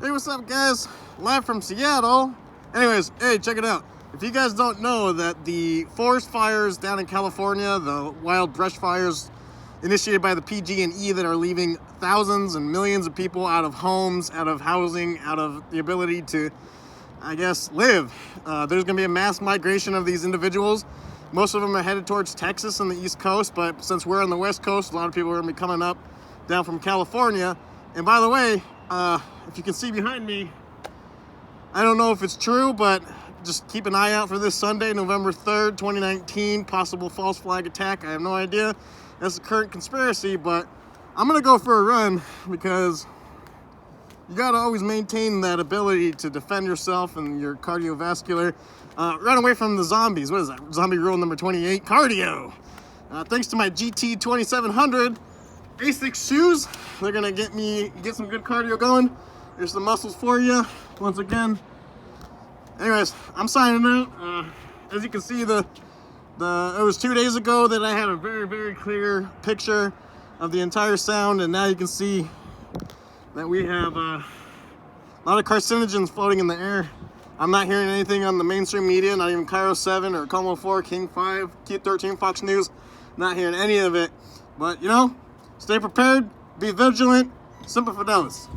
Hey, what's up, guys? Live from Seattle. Anyways, hey, check it out. If you guys don't know that the forest fires down in California, the wild brush fires initiated by the PG&E that are leaving thousands and millions of people out of homes, out of housing, out of the ability to, I guess, live. There's going to be a mass migration of these individuals. Most of them are headed towards Texas and the East Coast, but since we're on the West Coast, a lot of people are going to be coming up down from California. And by the way, if you can see behind me, I don't know if it's true, but just keep an eye out for this Sunday, November 3rd, 2019, possible false flag attack. I have no idea. That's the current conspiracy, but I'm going to go for a run because you got to always maintain that ability to defend yourself and your cardiovascular. Run away from the zombies. What is that? Zombie rule number 28, cardio. Thanks to my GT 2700 Asics shoes, they're going to get some good cardio going. There's some muscles for you, once again. Anyways, I'm signing out. As you can see, it was 2 days ago that I had a very, very clear picture of the entire sound, and now you can see that we have a lot of carcinogens floating in the air. I'm not hearing anything on the mainstream media, not even Cairo 7 or Como 4, King 5, Q13, Fox News. Not hearing any of it. But, stay prepared, be vigilant, Semper Fidelis.